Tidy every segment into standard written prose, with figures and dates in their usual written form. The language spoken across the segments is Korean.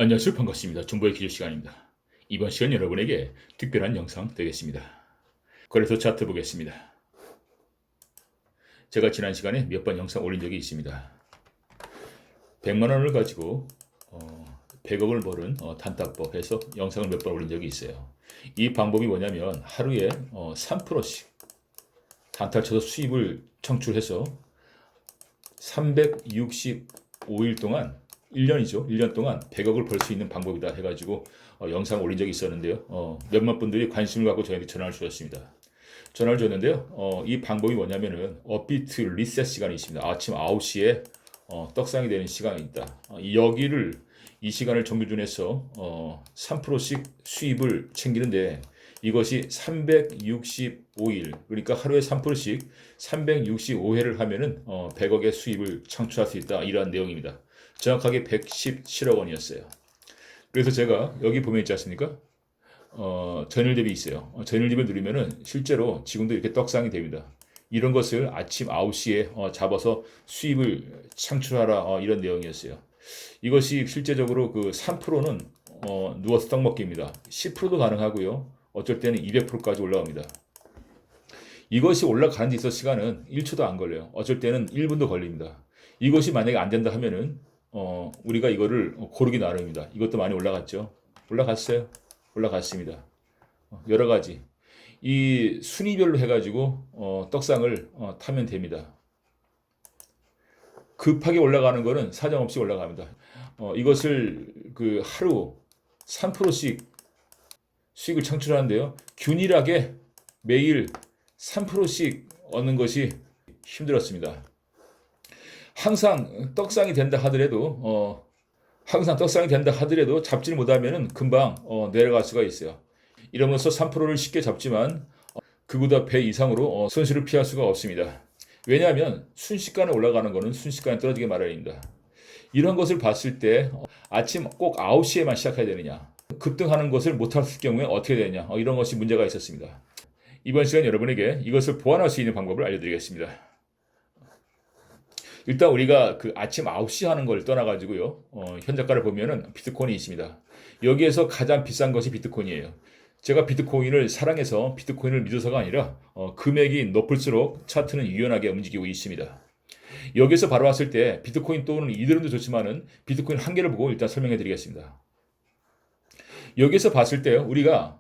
안녕하세요. 반갑습니다. 정보의 기초 시간입니다. 이번 시간 여러분에게 특별한 영상 되겠습니다. 거래소 차트 보겠습니다. 제가 지난 시간에 몇 번 영상 올린 적이 있습니다. 100만 원을 가지고 100억을 버는 단타법 해서 영상을 몇 번 올린 적이 있어요. 이 방법이 뭐냐면 하루에 3%씩 단타를 쳐서 수입을 창출해서 365일 동안 1년이죠. 1년 동안 100억을 벌 수 있는 방법이다 해가지고 영상 올린 적이 있었는데요. 몇몇 분들이 관심을 갖고 저희한테 전화를 주셨습니다. 전화를 줬는데요. 이 방법이 뭐냐면은 업비트 리셋 시간이 있습니다. 아침 9시에 떡상이 되는 시간이 있다. 여기를 이 시간을 정규준해서 3%씩 수입을 챙기는데 이것이 365일 그러니까 하루에 3%씩 365회를 하면은 100억의 수입을 창출할 수 있다. 이러한 내용입니다. 정확하게 117억 원이었어요. 그래서 제가 여기 보면 있지 않습니까? 전일 대비 있어요. 전일 대비 누르면은 실제로 지금도 이렇게 떡상이 됩니다. 이런 것을 아침 9시에 잡아서 수입을 창출하라 이런 내용이었어요. 이것이 실제적으로 그 3%는 누워서 떡 먹기입니다. 10%도 가능하고요. 어쩔 때는 200%까지 올라갑니다. 이것이 올라가는 데 있어서 시간은 1초도 안 걸려요. 어쩔 때는 1분도 걸립니다. 이것이 만약에 안 된다 하면은 우리가 이거를 고르기 나름입니다. 이것도 많이 올라갔죠. 올라갔어요. 올라갔습니다. 여러 가지 이 순위별로 해가지고 떡상을 타면 됩니다. 급하게 올라가는 거는 사정없이 올라갑니다. 이것을 그 하루 3%씩 수익을 창출하는데요. 균일하게 매일 3%씩 얻는 것이 힘들었습니다. 항상 떡상이 된다 하더라도 잡지를 못하면은 금방 내려갈 수가 있어요. 이러면서 3%를 쉽게 잡지만 그보다 배 이상으로 손실을 피할 수가 없습니다. 왜냐하면 순식간에 올라가는 거는 순식간에 떨어지게 마련입니다. 이런 것을 봤을 때 아침 꼭 9시에만 시작해야 되느냐, 급등하는 것을 못할 경우에 어떻게 되느냐, 이런 것이 문제가 있었습니다. 이번 시간 여러분에게 이것을 보완할 수 있는 방법을 알려드리겠습니다. 일단 우리가 그 아침 9시 하는 걸 떠나가지고요. 현재가를 보면은 비트코인이 있습니다. 여기에서 가장 비싼 것이 비트코인이에요. 제가 비트코인을 사랑해서 비트코인을 믿어서가 아니라 금액이 높을수록 차트는 유연하게 움직이고 있습니다. 여기서 바로 왔을 때 비트코인 또는 이더리움도 좋지만은 비트코인 한 개를 보고 일단 설명해 드리겠습니다. 여기서 봤을 때 우리가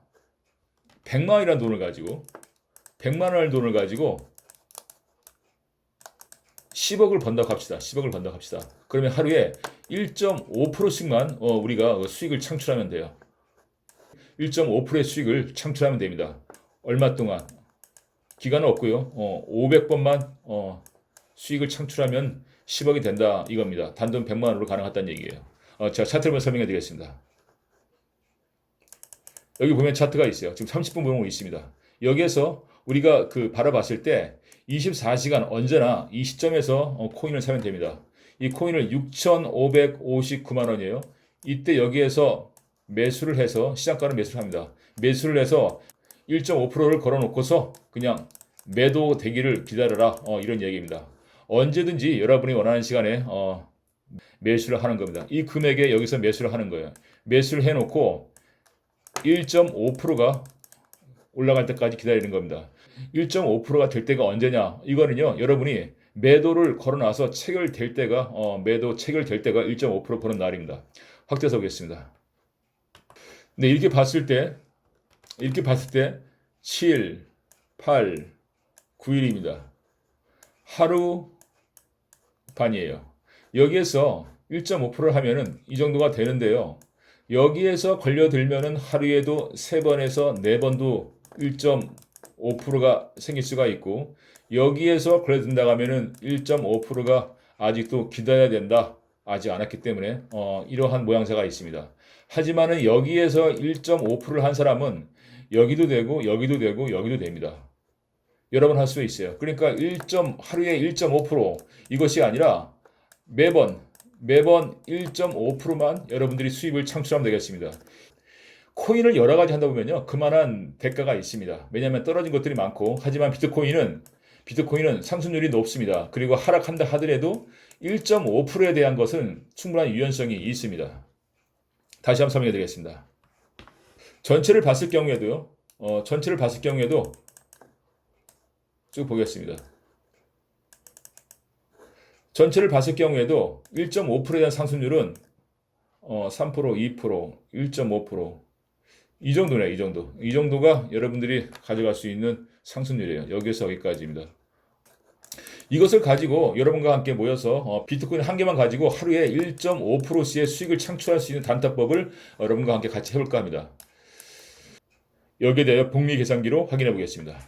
100만 원이라는 돈을 가지고 100만 원의 돈을 가지고 10억을 번다고 합시다. 10억을 번다고 합시다. 그러면 하루에 1.5%씩만 우리가 수익을 창출하면 돼요. 1.5%의 수익을 창출하면 됩니다. 얼마 동안? 기간은 없고요. 500번만 수익을 창출하면 10억이 된다 이겁니다. 단돈 100만 원으로 가능하다는 얘기예요. 제가 차트를 한번 설명해 드리겠습니다. 여기 보면 차트가 있어요. 지금 30분 보고 있습니다. 여기에서 우리가 그 바라봤을 때 24시간 언제나 이 시점에서 코인을 사면 됩니다. 이 코인을 6,559만 원이에요. 이때 여기에서 매수를 해서 시장가는 매수를 합니다. 매수를 해서 1.5%를 걸어놓고서 그냥 매도 되기를 기다려라 이런 얘기입니다. 언제든지 여러분이 원하는 시간에 매수를 하는 겁니다. 이 금액에 여기서 매수를 하는 거예요. 매수를 해놓고 1.5%가 올라갈 때까지 기다리는 겁니다. 1.5%가 될 때가 언제냐? 이거는요, 여러분이 매도를 걸어놔서 체결될 때가 매도 체결될 때가 1.5% 보는 날입니다. 확대해서 보겠습니다. 네, 이렇게 봤을 때 7, 8, 9일입니다. 하루 반이에요. 여기에서 1.5%를 하면은 이 정도가 되는데요. 여기에서 걸려들면은 하루에도 3번에서 4번도 1.5%가 생길 수가 있고, 여기에서 걸려든다고 하면은 1.5%가 아직도 기다려야 된다. 아직 안 왔기 때문에 이러한 모양새가 있습니다. 하지만은 여기에서 1.5%를 한 사람은 여기도 되고 여기도 되고 여기도 됩니다. 여러 번 할 수 있어요. 그러니까 하루에 1.5% 이것이 아니라 매번 1.5%만 여러분들이 수입을 창출하면 되겠습니다. 코인을 여러 가지 한다 보면요, 그만한 대가가 있습니다. 왜냐하면 떨어진 것들이 많고, 하지만 비트코인은 상승률이 높습니다. 그리고 하락한다 하더라도 1.5%에 대한 것은 충분한 유연성이 있습니다. 다시 한번 설명해 드리겠습니다. 전체를 봤을 경우에도요. 전체를 봤을 경우에도 쭉 보겠습니다. 전체를 봤을 경우에도 1.5%에 대한 상승률은 3%, 2%, 1.5%, 이 정도네, 이 정도. 이 정도가 여러분들이 가져갈 수 있는 상승률이에요. 여기서 여기까지입니다. 이것을 가지고 여러분과 함께 모여서 비트코인 한 개만 가지고 하루에 1.5%씩의 수익을 창출할 수 있는 단타법을 여러분과 함께 같이 해볼까 합니다. 여기에 대하여 복리 계산기로 확인해 보겠습니다.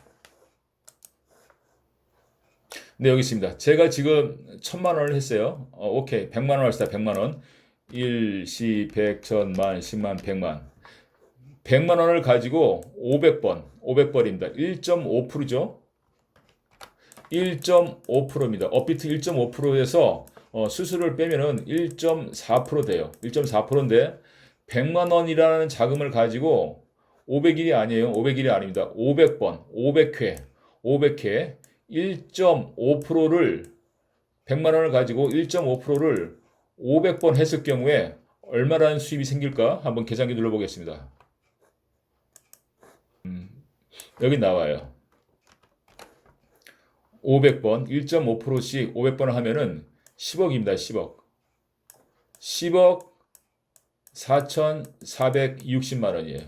네, 여기 있습니다. 제가 지금 1000만 원을 했어요. 오케이. 100만 원 합시다. 100만 원. 1, 10, 100, 1000만, 10만, 100만. 100만 원을 가지고 500번, 500번입니다. 1.5%죠. 1.5%입니다. 업비트 1.5%에서 수수료를 빼면은 1.4% 돼요. 1.4%인데 100만 원이라는 자금을 가지고 500일이 아니에요. 500일이 아닙니다. 500번, 500회, 500회 1.5%를 100만 원을 가지고 1.5%를 500번 했을 경우에 얼마라는 수입이 생길까? 한번 계산기 눌러보겠습니다. 여기 나와요. 500번, 1.5%씩 500번을 하면은 10억입니다. 10억. 10억 4,460만 원이에요.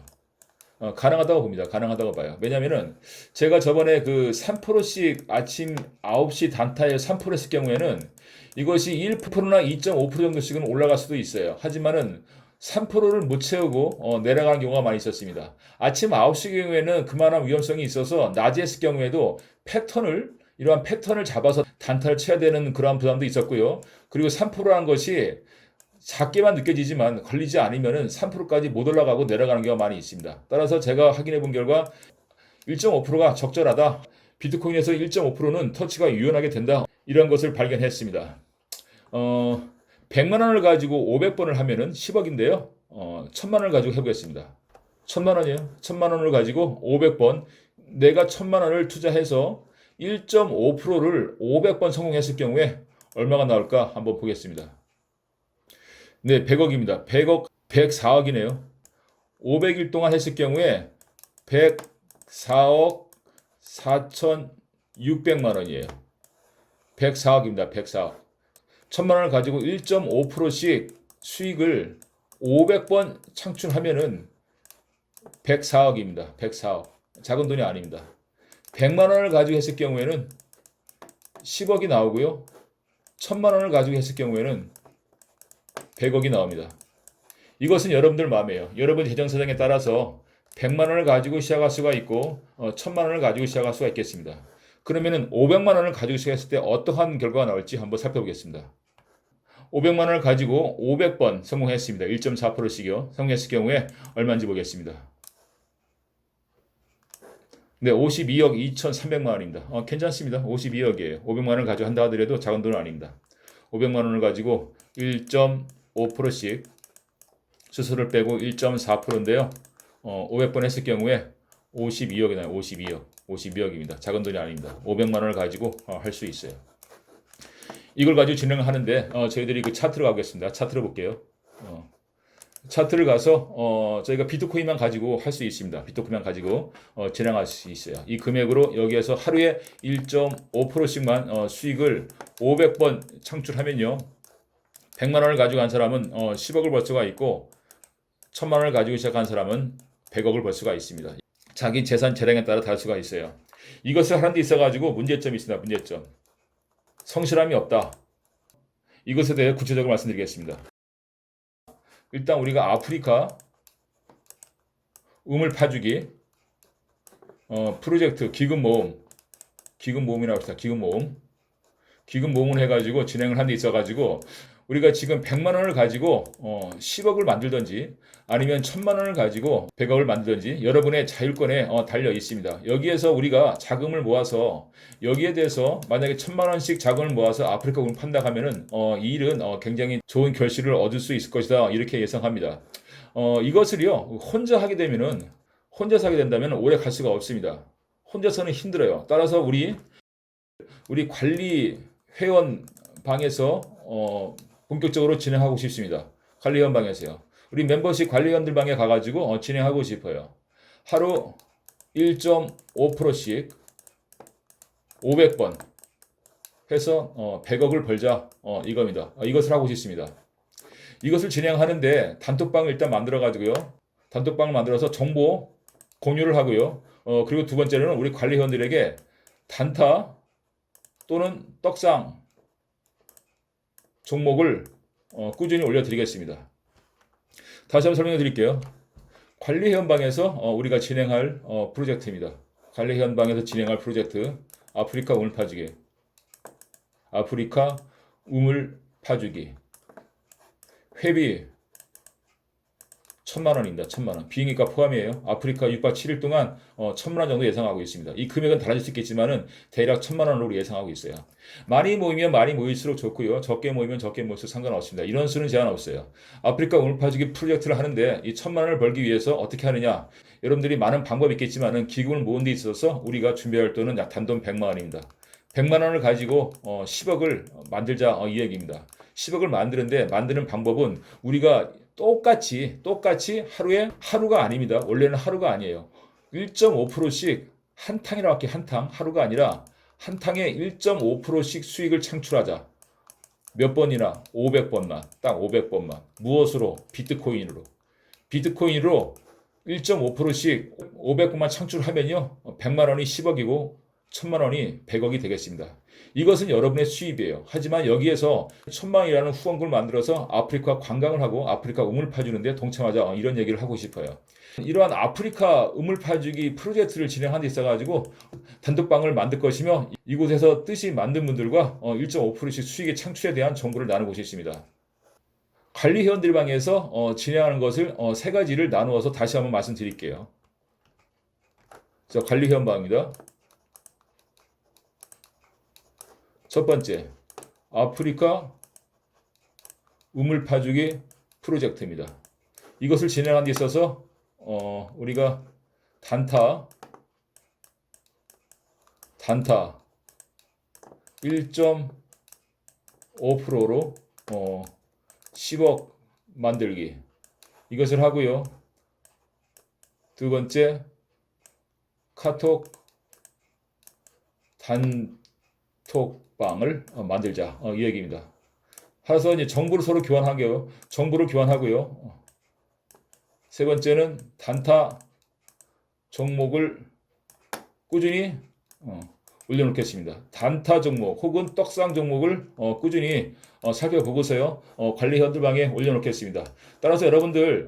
가능하다고 봅니다. 가능하다고 봐요. 왜냐면은 제가 저번에 그 3%씩 아침 9시 단타에 3% 했을 경우에는 이것이 1%나 2.5% 정도씩은 올라갈 수도 있어요. 하지만은 3%를 못 채우고 내려가는 경우가 많이 있었습니다. 아침 9시 경우에는 그만한 위험성이 있어서 낮에 했을 경우에도 이러한 패턴을 잡아서 단타를 쳐야 되는 그러한 부담도 있었고요. 그리고 3%라는 것이 작게만 느껴지지만 걸리지 않으면 3%까지 못 올라가고 내려가는 경우가 많이 있습니다. 따라서 제가 확인해 본 결과 1.5%가 적절하다. 비트코인에서 1.5%는 터치가 유연하게 된다. 이런 것을 발견했습니다. 100만 원을 가지고 500번을 하면은 10억인데요. 1000만 원을 가지고 해보겠습니다. 1000만 원이에요. 1000만 원을 가지고 500번. 내가 1000만 원을 투자해서 1.5%를 500번 성공했을 경우에 얼마가 나올까 한번 보겠습니다. 네, 100억입니다. 100억, 104억이네요. 500일 동안 했을 경우에 104억 4,600만 원이에요. 104억입니다. 104억. 1000만 원을 가지고 1.5%씩 수익을 500번 창출하면은 104억입니다. 104억. 작은 돈이 아닙니다. 100만 원을 가지고 했을 경우에는 10억이 나오고요. 1000만 원을 가지고 했을 경우에는 100억이 나옵니다. 이것은 여러분들 마음이에요. 여러분 재정 사정에 따라서 100만 원을 가지고 시작할 수가 있고 1000만 원을 가지고 시작할 수가 있겠습니다. 그러면은 500만 원을 가지고 시작했을 때 어떠한 결과가 나올지 한번 살펴보겠습니다. 500만 원을 가지고 500번 성공했습니다. 1.4%씩이요. 성공했을 경우에 얼마인지 보겠습니다. 네, 52억 2,300만 원입니다. 괜찮습니다. 52억이에요. 500만 원을 가지고 한다 하더라도 작은 돈은 아닙니다. 500만 원을 가지고 1.5%씩 수수료를 빼고 1.4%인데요. 500번 했을 경우에 52억이 나요. 52억. 52억입니다. 작은 돈이 아닙니다. 500만 원을 가지고 할 수 있어요. 이걸 가지고 진행을 하는데 저희들이 그 차트로 가겠습니다. 차트로 볼게요. 차트를 가서 저희가 비트코인만 가지고 할 수 있습니다. 비트코인만 가지고 진행할 수 있어요. 이 금액으로 여기에서 하루에 1.5%씩만 수익을 500번 창출하면요. 100만 원을 가지고 한 사람은 10억을 벌 수가 있고 1000만 원을 가지고 시작한 사람은 100억을 벌 수가 있습니다. 자기 재산 재량에 따라 다를 수가 있어요. 이것을 하는 데 있어가지고 문제점이 있습니다. 문제점. 성실함이 없다. 이것에 대해 구체적으로 말씀드리겠습니다. 일단 우리가 아프리카 우물 파주기 프로젝트 기금 모음이라고 합시다. 기금 모음을 해가지고 진행을 한 데 있어가지고 우리가 지금 100만 원을 가지고 10억을 만들든지 아니면 1000만 원을 가지고 100억을 만들든지 여러분의 자율권에 달려 있습니다. 여기에서 우리가 자금을 모아서 여기에 대해서 만약에 1000만 원씩 자금을 모아서 아프리카 우물 판다 하면은 이 일은 굉장히 좋은 결실을 얻을 수 있을 것이다. 이렇게 예상합니다. 이것을요 혼자서 하게 된다면 오래 갈 수가 없습니다. 혼자서는 힘들어요. 따라서 우리 관리 회원 방에서 본격적으로 진행하고 싶습니다. 관리원 방에서요. 우리 멤버십 관리원들 방에 가가지고 진행하고 싶어요. 하루 1.5%씩 500번 해서 100억을 벌자 이겁니다. 이것을 하고 싶습니다. 이것을 진행하는데 단톡방을 일단 만들어 가지고요. 단톡방을 만들어서 정보 공유를 하고요. 그리고 두 번째로는 우리 관리원들에게 단타 또는 떡상 종목을 꾸준히 올려드리겠습니다. 다시 한번 설명해 드릴게요. 관리회원방에서 우리가 진행할 프로젝트입니다. 관리회원방에서 진행할 프로젝트 아프리카 우물 파주기. 아프리카 우물 파주기. 회비 1,000만원입니다. 1,000만원. 비행기가 포함이에요. 아프리카 6박 7일 동안 1,000만원 정도 예상하고 있습니다. 이 금액은 달라질 수 있겠지만은 대략 1,000만원으로 예상하고 있어요. 많이 모이면 많이 모일수록 좋고요. 적게 모이면 적게 모일수록 상관없습니다. 이런 수는 제한 없어요. 아프리카 우물 파주기 프로젝트를 하는데 이 1,000만원을 벌기 위해서 어떻게 하느냐. 여러분들이 많은 방법이 있겠지만은 기금을 모은 데 있어서 우리가 준비할 돈은 약 단돈 100만원입니다. 100만원을 가지고 10억을 만들자 이 얘기입니다. 10억을 만드는 방법은 우리가 똑같이 하루가 아닙니다. 원래는 하루가 아니에요. 1.5%씩 한 탕이라고 할게 한 탕. 하루가 아니라 한 탕에 1.5%씩 수익을 창출하자. 몇 번이나 500번만. 딱 500번만. 무엇으로? 비트코인으로. 비트코인으로 1.5%씩 500번만 창출하면요. 100만 원이 10억이고 1,000만 원이 100억이 되겠습니다. 이것은 여러분의 수입이에요. 하지만 여기에서 1,000만이라는 후원금을 만들어서 아프리카 관광을 하고 아프리카 우물 파주는데 동참하자 이런 얘기를 하고 싶어요. 이러한 아프리카 우물 파주기 프로젝트를 진행한 데 있어가지고 단톡방을 만들 것이며 이곳에서 뜻이 만든 분들과 1.5%씩 수익의 창출에 대한 정보를 나누고 싶습니다. 관리회원들 방에서 진행하는 것을 세 가지를 나누어서 다시 한번 말씀드릴게요. 자, 관리회원 방입니다. 첫 번째, 아프리카 우물 파주기 프로젝트입니다. 이것을 진행하는 데 있어서 우리가 단타 1.5%로 10억 만들기 이것을 하고요. 두 번째, 카톡 단톡방을 만들자 이 얘기입니다. 해서 이제 정보를 서로 교환하고요. 세 번째는 단타 종목을 꾸준히 올려놓겠습니다. 단타 종목 혹은 떡상 종목을 꾸준히 살펴보고서요. 관리회원들 방에 올려놓겠습니다. 따라서 여러분들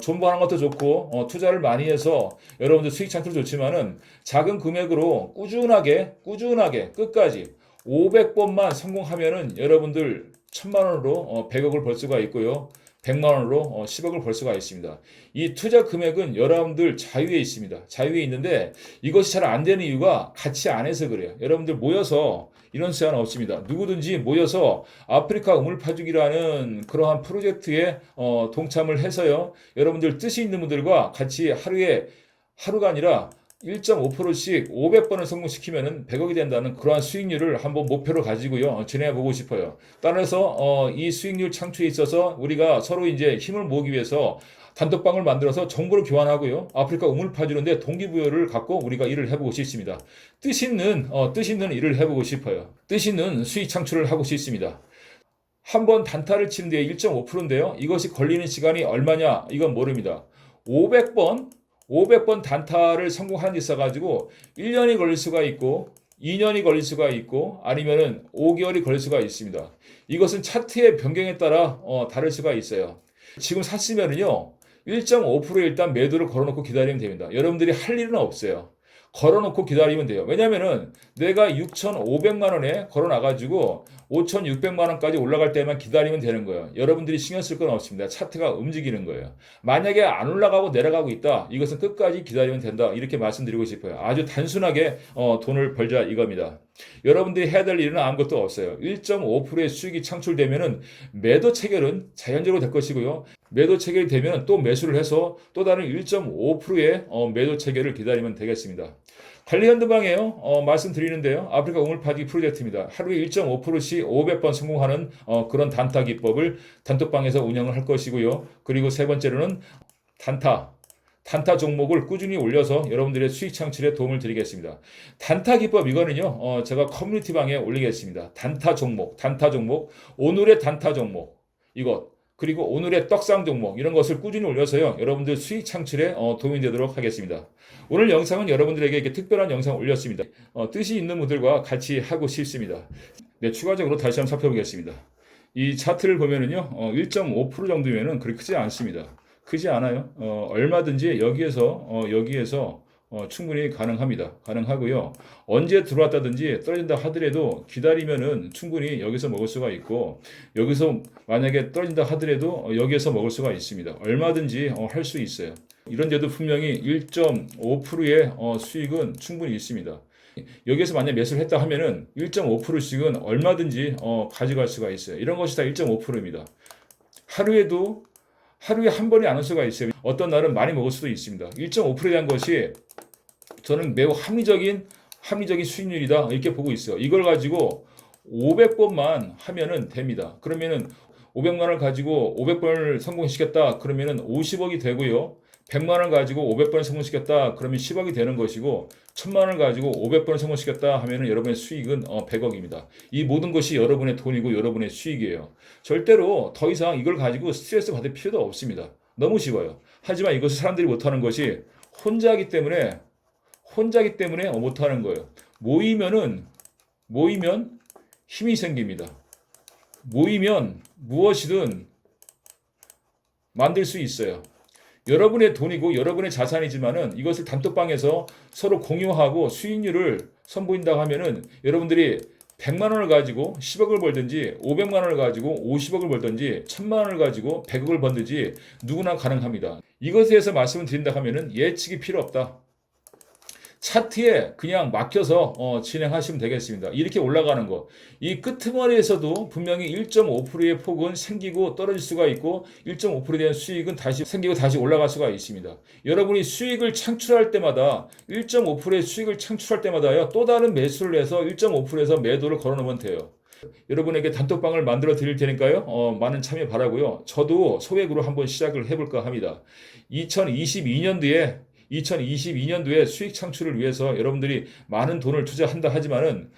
존버하는 것도 좋고 투자를 많이 해서 여러분들 수익 창출 좋지만은 작은 금액으로 꾸준하게 끝까지 500번만 성공하면은 여러분들 1,000만 원으로 100억을 벌 수가 있고요. 100만 원으로 10억을 벌 수가 있습니다. 이 투자 금액은 여러분들 자유에 있습니다. 자유에 있는데 이것이 잘 안 되는 이유가 같이 안 해서 그래요. 여러분들 모여서 이런 제한 없습니다. 누구든지 모여서 아프리카 우물 파주기라는 그러한 프로젝트에 동참을 해서요. 여러분들 뜻이 있는 분들과 같이 하루가 아니라 1.5%씩 500번을 성공시키면 100억이 된다는 그러한 수익률을 한번 목표로 가지고요. 진행해 보고 싶어요. 따라서 이 수익률 창출에 있어서 우리가 서로 이제 힘을 모으기 위해서 단톡방을 만들어서 정보를 교환하고요. 아프리카 우물 파주는데 동기부여를 갖고 우리가 일을 해보고 싶습니다. 뜻 있는 일을 해보고 싶어요. 뜻 있는 수익 창출을 하고 싶습니다. 한번 단타를 치는데 1.5%인데요. 이것이 걸리는 시간이 얼마냐? 이건 모릅니다. 500번 단타를 성공하는 데 있어가지고 1년이 걸릴 수가 있고 2년이 걸릴 수가 있고 아니면은 5개월이 걸릴 수가 있습니다. 이것은 차트의 변경에 따라 다를 수가 있어요. 지금 샀으면은요 1.5% 일단 매도를 걸어놓고 기다리면 됩니다. 여러분들이 할 일은 없어요. 걸어놓고 기다리면 돼요. 왜냐면은 내가 6,500만 원에 걸어놔가지고 5,600만 원까지 올라갈 때만 기다리면 되는 거예요. 여러분들이 신경 쓸 건 없습니다. 차트가 움직이는 거예요. 만약에 안 올라가고 내려가고 있다. 이것은 끝까지 기다리면 된다. 이렇게 말씀드리고 싶어요. 아주 단순하게 돈을 벌자 이겁니다. 여러분들이 해야 될 일은 아무것도 없어요. 1.5%의 수익이 창출되면은 매도 체결은 자연적으로 될 것이고요. 매도 체결이 되면 또 매수를 해서 또 다른 1.5%의 매도 체결을 기다리면 되겠습니다. 관리현대방에요. 말씀드리는데요. 아프리카 우물파기 프로젝트입니다. 하루에 1.5%씩 500번 성공하는 그런 단타 기법을 단톡방에서 운영을 할 것이고요. 그리고 세 번째로는 단타 종목을 꾸준히 올려서 여러분들의 수익 창출에 도움을 드리겠습니다. 단타 기법 이거는요. 제가 커뮤니티 방에 올리겠습니다. 단타 종목, 오늘의 단타 종목 이것 그리고 오늘의 떡상 종목 이런 것을 꾸준히 올려서요. 여러분들 수익 창출에 도움이 되도록 하겠습니다. 오늘 영상은 여러분들에게 이렇게 특별한 영상을 올렸습니다. 뜻이 있는 분들과 같이 하고 싶습니다. 네, 추가적으로 다시 한번 살펴보겠습니다. 이 차트를 보면은요. 1.5% 정도면은 그렇게 크지 않습니다. 크지 않아요. 얼마든지 여기에서 충분히 가능하고요. 언제 들어왔다든지 떨어진다 하더라도 기다리면은 충분히 여기서 먹을 수가 있고, 여기서 만약에 떨어진다 하더라도 여기에서 먹을 수가 있습니다. 얼마든지 할 수 있어요. 이런데도 분명히 1.5%의 수익은 충분히 있습니다. 여기에서 만약 매수를 했다 하면은 1.5%씩은 얼마든지 가져갈 수가 있어요. 이런 것이 다 1.5%입니다. 하루에 한 번에 안 올 수가 있어요. 어떤 날은 많이 먹을 수도 있습니다. 1.5%에 대한 것이 저는 매우 합리적인 수익률이다 이렇게 보고 있어요. 이걸 가지고 500번만 하면은 됩니다. 그러면은 500만 원을 가지고 500번을 성공시켰다 그러면은 50억이 되고요. 100만 원을 가지고 500번을 성공시켰다 그러면 10억이 되는 것이고 1000만 원을 가지고 500번을 성공시켰다 하면은 여러분의 수익은 100억입니다. 이 모든 것이 여러분의 돈이고 여러분의 수익이에요. 절대로 더 이상 이걸 가지고 스트레스 받을 필요도 없습니다. 너무 쉬워요. 하지만 이것을 사람들이 못하는 것이 혼자기 때문에 못하는 거예요. 모이면 힘이 생깁니다. 모이면 무엇이든 만들 수 있어요. 여러분의 돈이고 여러분의 자산이지만은 이것을 단톡방에서 서로 공유하고 수익률을 선보인다고 하면은 여러분들이 100만 원을 가지고 10억을 벌든지 500만 원을 가지고 50억을 벌든지 1000만 원을 가지고 100억을 벌든지 누구나 가능합니다. 이것에 대해서 말씀을 드린다 하면은 예측이 필요 없다. 차트에 그냥 맡겨서 진행하시면 되겠습니다. 이렇게 올라가는 거. 이 끄트머리에서도 분명히 1.5%의 폭은 생기고 떨어질 수가 있고 1.5%에 대한 수익은 다시 생기고 다시 올라갈 수가 있습니다. 여러분이 수익을 창출할 때마다 1.5%의 수익을 창출할 때마다요. 또 다른 매수를 해서 1.5%에서 매도를 걸어놓으면 돼요. 여러분에게 단톡방을 만들어 드릴 테니까요. 많은 참여 바라고요. 저도 소액으로 한번 시작을 해볼까 합니다. 2022년도에 수익 창출을 위해서 여러분들이 많은 돈을 투자한다 하지만은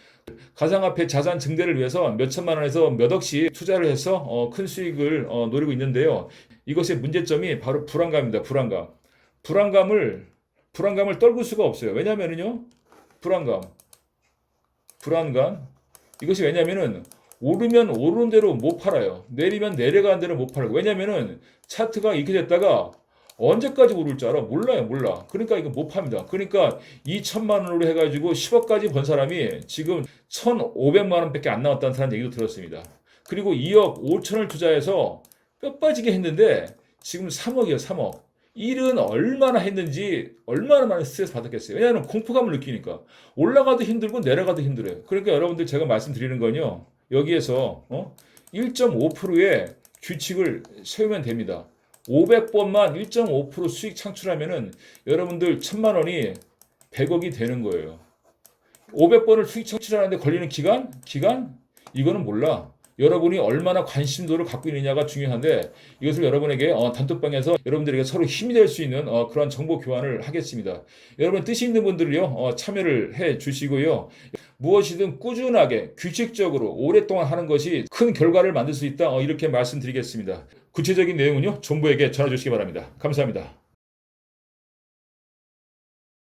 가상화폐 자산 증대를 위해서 몇 천만 원에서 몇 억씩 투자를 해서 큰 수익을 노리고 있는데요. 이것의 문제점이 바로 불안감입니다. 불안감을 떨굴 수가 없어요. 왜냐면은요. 불안감. 이것이 왜냐면은 오르면 오르는 대로 못 팔아요. 내리면 내려가는 대로 못 팔고. 왜냐면은 차트가 이렇게 됐다가 언제까지 오를 줄 알아? 몰라. 그러니까 이거 못 팝니다. 그러니까 2천만 원으로 해가지고 10억까지 번 사람이 지금 1,500만 원밖에 안 나왔다는 사람 얘기도 들었습니다. 그리고 2억 5천을 투자해서 뼈 빠지게 했는데 지금 3억이에요. 3억. 일은 얼마나 했는지 얼마나 많은 스트레스 받았겠어요. 왜냐하면 공포감을 느끼니까. 올라가도 힘들고 내려가도 힘들어요. 그러니까 여러분들 제가 말씀드리는 건요. 여기에서 1.5%의 규칙을 세우면 됩니다. 500번만 1.5% 수익 창출하면은 여러분들 1000만 원이 100억이 되는 거예요. 500번을 수익 창출하는데 걸리는 기간? 이거는 몰라. 여러분이 얼마나 관심도를 갖고 있느냐가 중요한데 이것을 여러분에게 단톡방에서 여러분들에게 서로 힘이 될 수 있는 그런 정보 교환을 하겠습니다. 여러분 뜻이 있는 분들을요 참여를 해 주시고요. 무엇이든 꾸준하게 규칙적으로 오랫동안 하는 것이 큰 결과를 만들 수 있다 이렇게 말씀드리겠습니다. 구체적인 내용은요 정보에게 전화 주시기 바랍니다. 감사합니다.